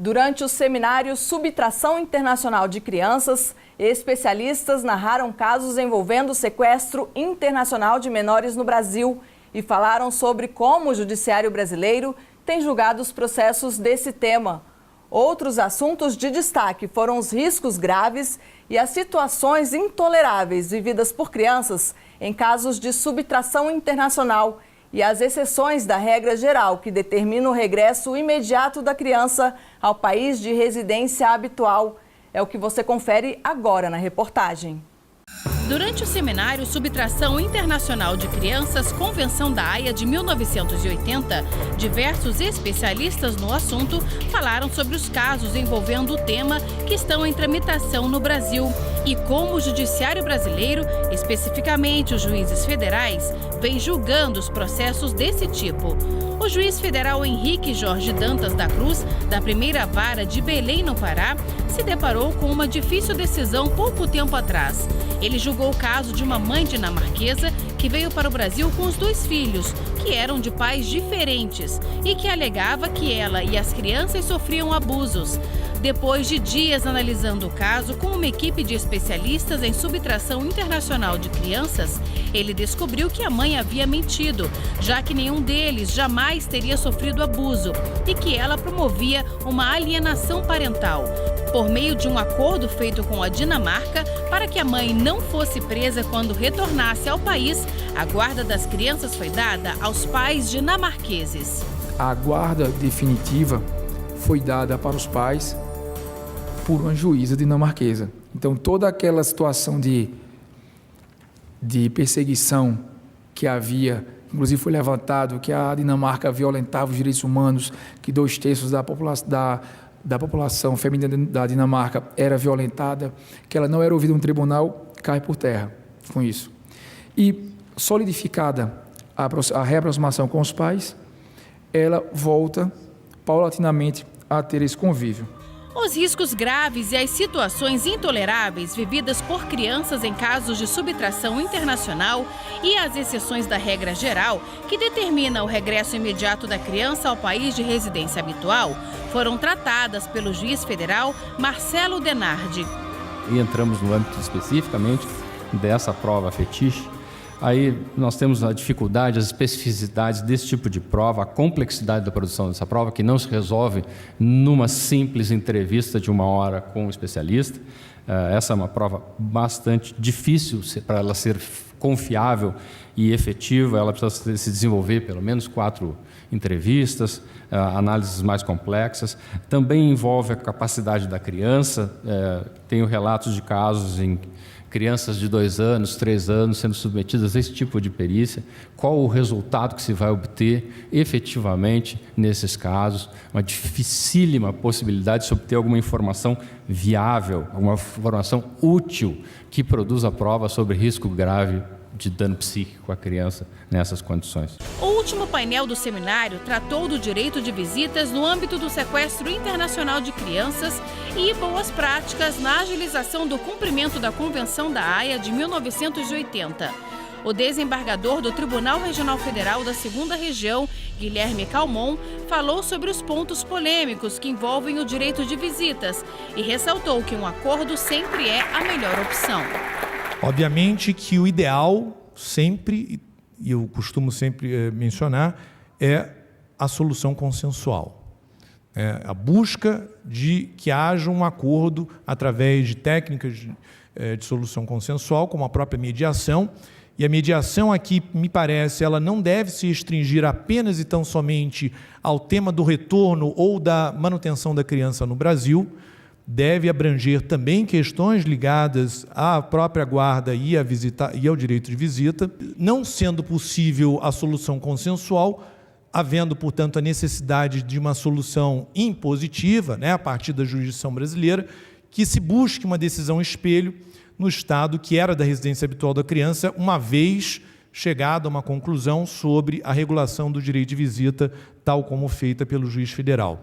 Durante o seminário Subtração Internacional de Crianças, especialistas narraram casos envolvendo sequestro internacional de menores no Brasil e falaram sobre como o judiciário brasileiro tem julgado os processos desse tema. Outros assuntos de destaque foram os riscos graves e as situações intoleráveis vividas por crianças em casos de subtração internacional e as exceções da regra geral que determina o regresso imediato da criança ao país de residência habitual. É o que você confere agora na reportagem. Durante o seminário Subtração Internacional de Crianças, Convenção da Haia de 1980, diversos especialistas no assunto falaram sobre os casos envolvendo o tema que estão em tramitação no Brasil e como o judiciário brasileiro, especificamente os juízes federais, vem julgando os processos desse tipo. O juiz federal Henrique Jorge Dantas da Cruz, da primeira vara de Belém, no Pará, se deparou com uma difícil decisão pouco tempo atrás. Ele julgou o caso de uma mãe dinamarquesa que veio para o Brasil com os 2 filhos, que eram de pais diferentes, e que alegava que ela e as crianças sofriam abusos. Depois de dias analisando o caso com uma equipe de especialistas em subtração internacional de crianças, ele descobriu que a mãe havia mentido, já que nenhum deles jamais teria sofrido abuso e que ela promovia uma alienação parental, por meio de um acordo feito com a Dinamarca para que a mãe não fosse presa quando retornasse ao país. A guarda das crianças foi dada aos pais dinamarqueses. A guarda definitiva foi dada para os pais por uma juíza dinamarquesa. Então, toda aquela situação de perseguição que havia, inclusive foi levantado que a Dinamarca violentava os direitos humanos, que 2/3 da população feminina da Dinamarca era violentada, que ela não era ouvida no tribunal, cai por terra com isso. E solidificada a reaproximação com os pais, ela volta paulatinamente a ter esse convívio. Os riscos graves e as situações intoleráveis vividas por crianças em casos de subtração internacional e as exceções da regra geral, que determina o regresso imediato da criança ao país de residência habitual, foram tratadas pelo juiz federal Marcelo Denardi. E entramos no âmbito especificamente dessa prova fetiche. Aí nós temos a dificuldade, as especificidades desse tipo de prova, a complexidade da produção dessa prova, que não se resolve numa simples entrevista de 1 hora com um especialista. Essa é uma prova bastante difícil para ela ser confiável e efetiva. Ela precisa se desenvolver pelo menos 4 entrevistas, análises mais complexas. Também envolve a capacidade da criança. Tenho relatos de casos em crianças de 2 anos, 3 anos sendo submetidas a esse tipo de perícia, qual o resultado que se vai obter efetivamente nesses casos, uma dificílima possibilidade de se obter alguma informação viável, alguma informação útil que produza prova sobre risco grave de dano psíquico à criança nessas condições. O último painel do seminário tratou do direito de visitas no âmbito do sequestro internacional de crianças e boas práticas na agilização do cumprimento da Convenção da Haia de 1980. O desembargador do Tribunal Regional Federal da 2ª Região, Guilherme Calmon, falou sobre os pontos polêmicos que envolvem o direito de visitas e ressaltou que um acordo sempre é a melhor opção. Obviamente que o ideal sempre, e eu costumo sempre mencionar, é a solução consensual. A busca de que haja um acordo através de técnicas de solução consensual, como a própria mediação. E a mediação aqui, me parece, ela não deve se restringir apenas e tão somente ao tema do retorno ou da manutenção da criança no Brasil, deve abranger também questões ligadas à própria guarda e ao direito de visita. Não sendo possível a solução consensual, havendo, portanto, a necessidade de uma solução impositiva, a partir da jurisdição brasileira, que se busque uma decisão espelho no estado que era da residência habitual da criança, uma vez chegada a uma conclusão sobre a regulação do direito de visita, tal como feita pelo juiz federal.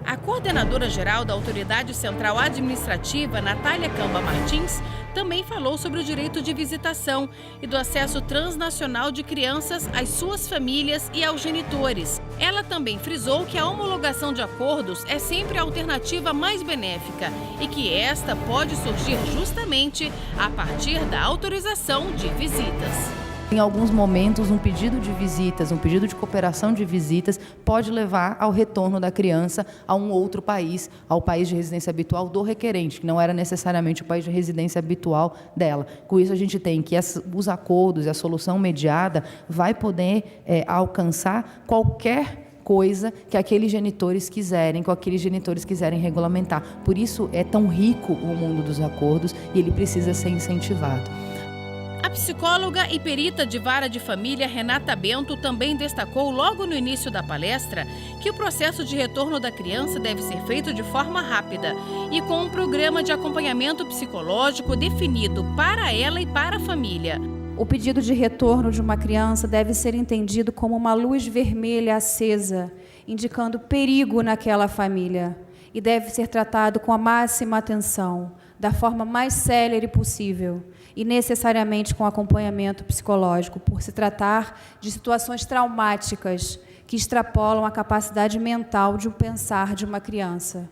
A coordenadora-geral da Autoridade Central Administrativa, Natália Camba Martins, também falou sobre o direito de visitação e do acesso transnacional de crianças às suas famílias e aos genitores. Ela também frisou que a homologação de acordos é sempre a alternativa mais benéfica e que esta pode surgir justamente a partir da autorização de visitas. Em alguns momentos, um pedido de visitas, um pedido de cooperação de visitas pode levar ao retorno da criança a um outro país, ao país de residência habitual do requerente, que não era necessariamente o país de residência habitual dela. Com isso, a gente tem que os acordos e a solução mediada vai poder alcançar qualquer coisa que aqueles genitores quiserem, regulamentar. Por isso é tão rico o mundo dos acordos e ele precisa ser incentivado. A psicóloga e perita de vara de família Renata Bento também destacou logo no início da palestra que o processo de retorno da criança deve ser feito de forma rápida e com um programa de acompanhamento psicológico definido para ela e para a família. O pedido de retorno de uma criança deve ser entendido como uma luz vermelha acesa, indicando perigo naquela família, e deve ser tratado com a máxima atenção, da forma mais célere possível, e necessariamente com acompanhamento psicológico, por se tratar de situações traumáticas que extrapolam a capacidade mental de pensar de uma criança.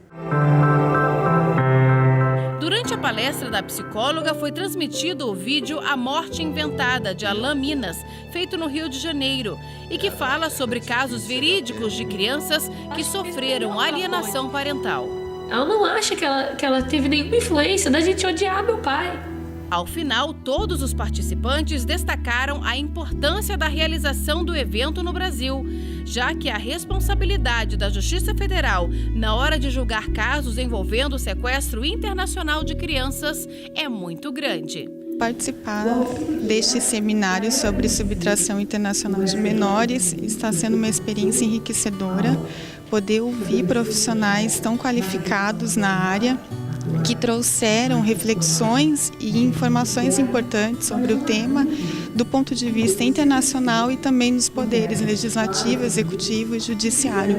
Durante a palestra da psicóloga, foi transmitido o vídeo A Morte Inventada, de Alain Minas, feito no Rio de Janeiro, e que fala sobre casos verídicos de crianças que sofreram alienação parental. Ela não acha que ela teve nenhuma influência da gente odiar meu pai. Ao final, todos os participantes destacaram a importância da realização do evento no Brasil, já que a responsabilidade da Justiça Federal na hora de julgar casos envolvendo sequestro internacional de crianças é muito grande. Participar deste seminário sobre subtração internacional de menores está sendo uma experiência enriquecedora. Poder ouvir profissionais tão qualificados na área que trouxeram reflexões e informações importantes sobre o tema do ponto de vista internacional e também nos poderes legislativo, executivo e judiciário.